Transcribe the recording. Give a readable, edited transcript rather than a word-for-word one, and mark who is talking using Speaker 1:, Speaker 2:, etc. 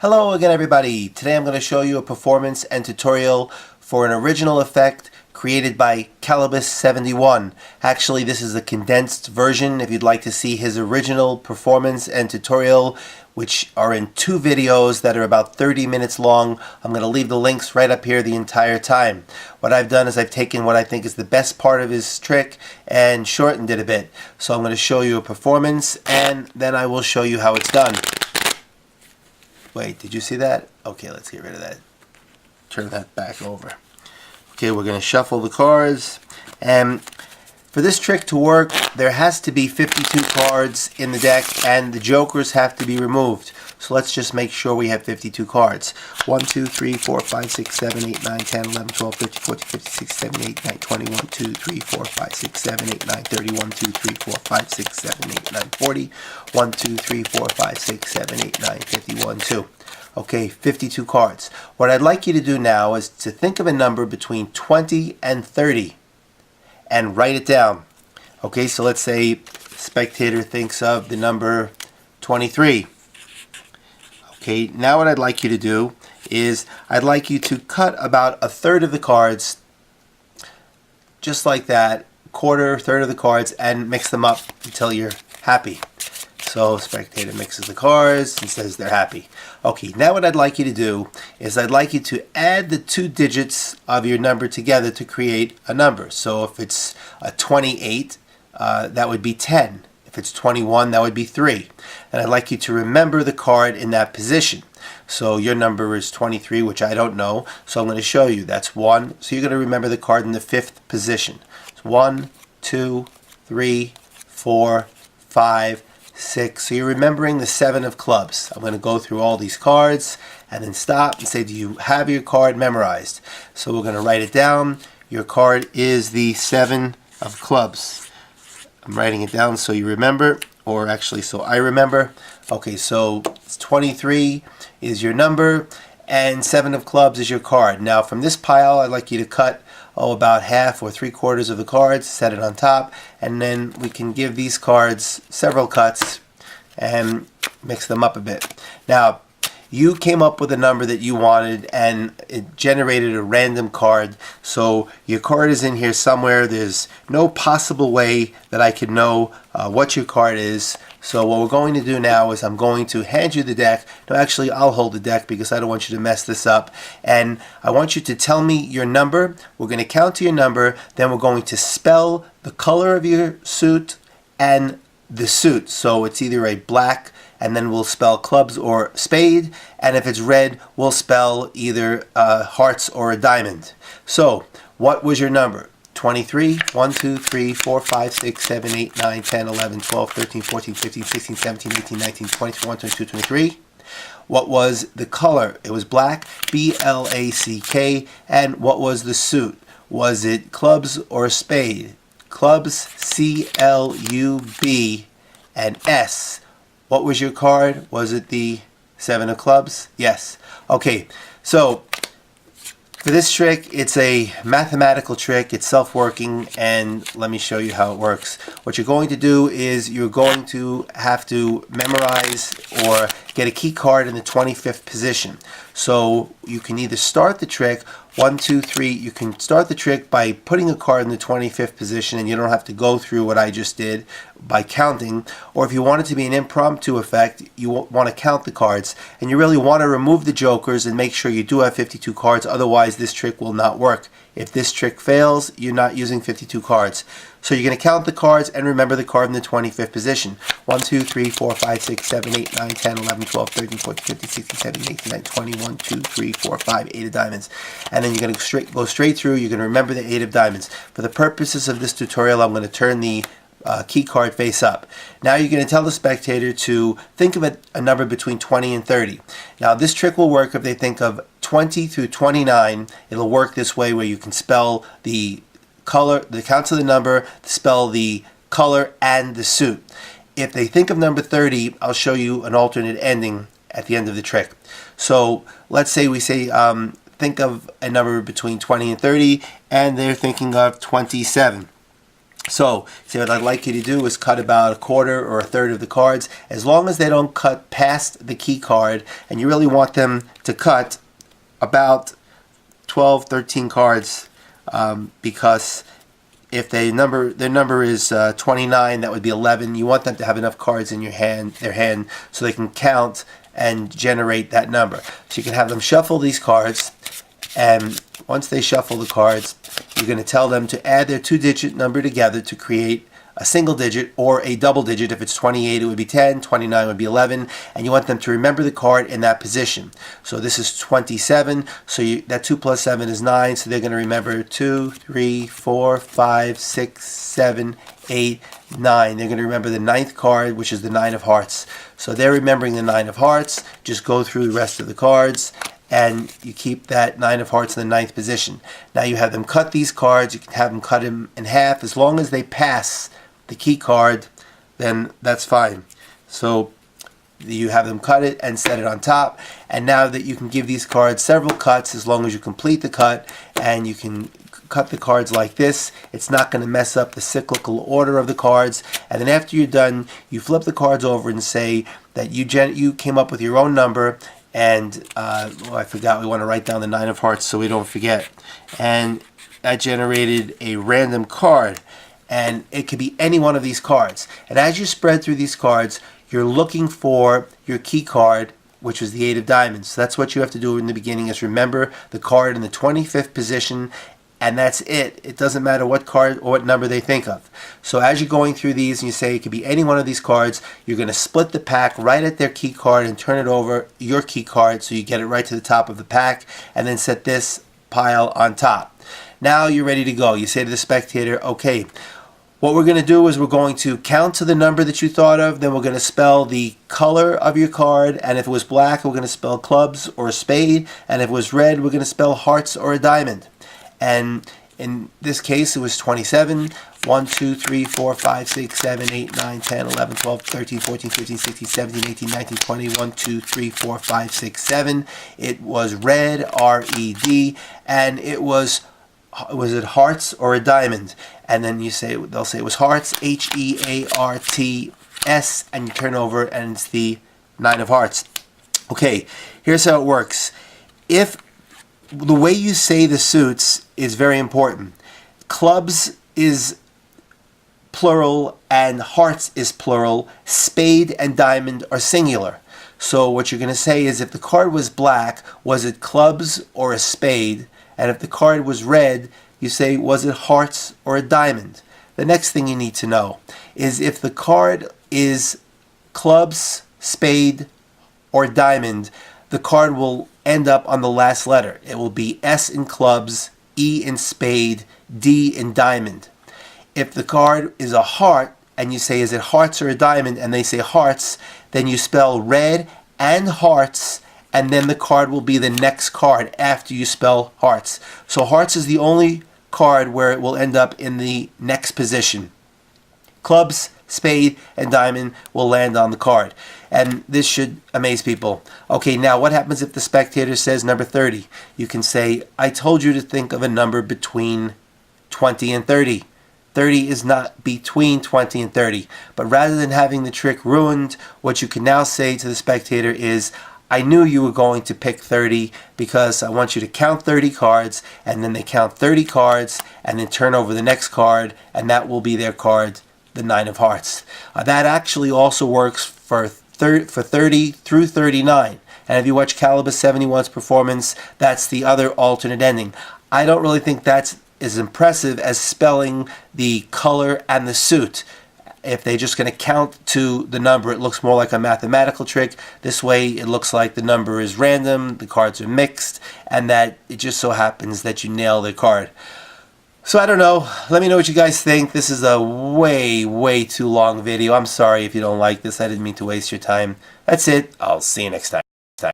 Speaker 1: Hello again everybody. Today I'm going to show you a performance and tutorial for an original effect created by Calibus71. Actually, this is a condensed version if you'd like to see his original performance and tutorial, which are in two videos that are about 30 minutes long. I'm going to leave the links right up here the entire time. What I've done is I've taken what I think is the best part of his trick and shortened it a bit. So I'm going to show you a performance and then I will show you how it's done. Wait, did you see that? Okay, let's get rid of that. Turn that back over. Okay, we're going to shuffle the cards. And for this trick to work, there has to be 52 cards in the deck and the jokers have to be removed. So let's just make sure we have 52 cards. 1, 2, 3, 4, 5, 6, 7, 8, 9, 10, 11, 12, 13, 14, 15, 16, 17, 18, 19, 20, 1, 2, 3, 4, 5, 6, 7, 8, 9, 30, 1, 2, 3, 4, 5, 6, 7, 8, 9, 40, 1, 2, 3, 4, 5, 6, 7, 8, 9, 50, 1, 2. Okay, 52 cards. What I'd like you to do now is to think of a number between 20 and 30 and write it down. Okay, so let's say spectator thinks of the number 23. Okay, now what I'd like you to do is I'd like you to cut about a third of the cards, just like that, quarter, third of the cards, and mix them up until you're happy. So spectator mixes the cards and says they're happy. Okay, now what I'd like you to do is I'd like you to add the two digits of your number together to create a number. So if it's a 28, that would be 10. If it's 21, that would be 3. And I'd like you to remember the card in that position. So your number is 23, which I don't know, so I'm going to show you. That's 1. So you're going to remember the card in the 5th position. It's 1, 2, 3, 4, 5, 6. So you're remembering the 7 of clubs. I'm going to go through all these cards and then stop and say, do you have your card memorized? So we're going to write it down. Your card is the 7 of clubs. I'm writing it down so you remember, or actually so I remember. Okay, so 23 is your number and 7 of clubs is your card. Now from this pile I'd like you to cut about half or 3/4 of the cards, set it on top, and then we can give these cards several cuts and mix them up a bit. Now you came up with a number that you wanted and it generated a random card, so your card is in here somewhere. There's no possible way that I could know what your card is. So what we're going to do now is I'm going to hand you the deck. No, actually I'll hold the deck because I don't want you to mess this up. And I want you to tell me your number. We're going to count to your number. Then we're going to spell the color of your suit and the suit. So it's either a black, and then we'll spell clubs or spade. And if it's red, we'll spell either hearts or a diamond. So what was your number? 23, 1, 2, 3, 4, 5, 6, 7, 8, 9, 10, 11, 12, 13, 14, 15, 16, 17, 18, 19, 20, 21, 22, 23. What was the color? It was black, B-L-A-C-K. And what was the suit? Was it clubs or spade? Clubs, C-L-U-B, and S. What was your card? Was it the 7 of clubs? Yes. Okay, so for this trick, it's a mathematical trick. It's self-working, and let me show you how it works. What you're going to do is you're going to have to memorize or get a key card in the 25th position. So you can either start the trick 1, 2, 3. You can start the trick by putting a card in the 25th position and you don't have to go through what I just did by counting. Or if you want it to be an impromptu effect, you want to count the cards and you really want to remove the jokers and make sure you do have 52 cards. Otherwise this trick will not work. If this trick fails, you're not using 52 cards. So you're going to count the cards and remember the card in the 25th position. 1, 2, 3, 4, 5, 6, 7, 8, 9, 10, 11, 12, 13, 14, 15, 16, 17, 18, 19, 20, 1, 2, 3, 4, 5, 8 of diamonds. And then you're going to go straight through. You're going to remember the 8 of diamonds. For the purposes of this tutorial, I'm going to turn the key card face up. Now you're going to tell the spectator to think of a number between 20 and 30. Now this trick will work if they think of 20 through 29. It'll work this way where you can spell the color, the counts of the number, spell the color and the suit. If they think of number 30, I'll show you an alternate ending at the end of the trick. So let's say we say think of a number between 20 and 30 and they're thinking of 27. So, see, what I'd like you to do is cut about a quarter or a third of the cards, as long as they don't cut past the key card, and you really want them to cut about 12, 13 cards, because if their number is 29, that would be 11. You want them to have enough cards in their hand, so they can count and generate that number. So you can have them shuffle these cards, and once they shuffle the cards, you're going to tell them to add their two-digit number together to create a single digit or a double digit. If it's 28, it would be 10, 29 would be 11, and you want them to remember the card in that position. So this is 27, so that 2 plus 7 is 9, so they're going to remember 2, 3, 4, 5, 6, 7, 8, 9. They're going to remember the ninth card, which is the 9 of hearts. So they're remembering the 9 of hearts. Just go through the rest of the cards, and you keep that 9 of hearts in the ninth position. Now you have them cut these cards. You can have them cut them in half. As long as they pass the key card, then that's fine. So you have them cut it and set it on top. And now that you can give these cards several cuts, as long as you complete the cut, and you can cut the cards like this, it's not going to mess up the cyclical order of the cards. And then after you're done, you flip the cards over and say that you came up with your own number. And I forgot, we want to write down the 9 of hearts so we don't forget. And that generated a random card. And it could be any one of these cards. And as you spread through these cards, you're looking for your key card, which was the 8 of diamonds. So that's what you have to do in the beginning, is remember the card in the 25th position, and that's it. It doesn't matter what card or what number they think of. So as you're going through these and you say it could be any one of these cards, you're going to split the pack right at their key card and turn it over your key card so you get it right to the top of the pack, and then set this pile on top. Now you're ready to go. You say to the spectator, okay, what we're going to do is we're going to count to the number that you thought of, then we're going to spell the color of your card, and if it was black, we're going to spell clubs or a spade, and if it was red, we're going to spell hearts or a diamond. And in this case, it was 27. 1, 2, 3, 4, 5, 6, 7, 8, 9, 10, 11, 12, 13, 14, 15, 16, 17, 18, 19, 20, 1, 2, 3, 4, 5, 6, 7. It was red, R-E-D, and it was it hearts or a diamond? And then they'll say it was hearts, H-E-A-R-T-S, and you turn over and it's the 9 of hearts. Okay, here's how it works. If the way you say the suits is very important. Clubs is plural and hearts is plural. Spade and diamond are singular. So what you're going to say is, if the card was black, was it clubs or a spade? And if the card was red, you say, was it hearts or a diamond? The next thing you need to know is, if the card is clubs, spade, or diamond, the card will end up on the last letter. It will be S in clubs, E in spade, D in diamond. If the card is a heart, and you say, is it hearts or a diamond? And they say hearts, then you spell red and hearts, and then the card will be the next card after you spell hearts. So hearts is the only card where it will end up in the next position. Clubs, spade, and diamond will land on the card. And this should amaze people. Okay, now what happens if the spectator says number 30? You can say, I told you to think of a number between 20 and 30. 30 is not between 20 and 30. But rather than having the trick ruined, what you can now say to the spectator is, I knew you were going to pick 30 because I want you to count 30 cards, and then they count 30 cards and then turn over the next card, and that will be their card, the 9 of hearts. That actually also works for 30 through 39. And if you watch Calibus 71's performance, that's the other alternate ending. I don't really think that's as impressive as spelling the color and the suit. If they're just going to count to the number, it looks more like a mathematical trick. This way, it looks like the number is random, the cards are mixed, and that it just so happens that you nail the card. So I don't know. Let me know what you guys think. This is a way too long video. I'm sorry if you don't like this. I didn't mean to waste your time. That's it. I'll see you next time.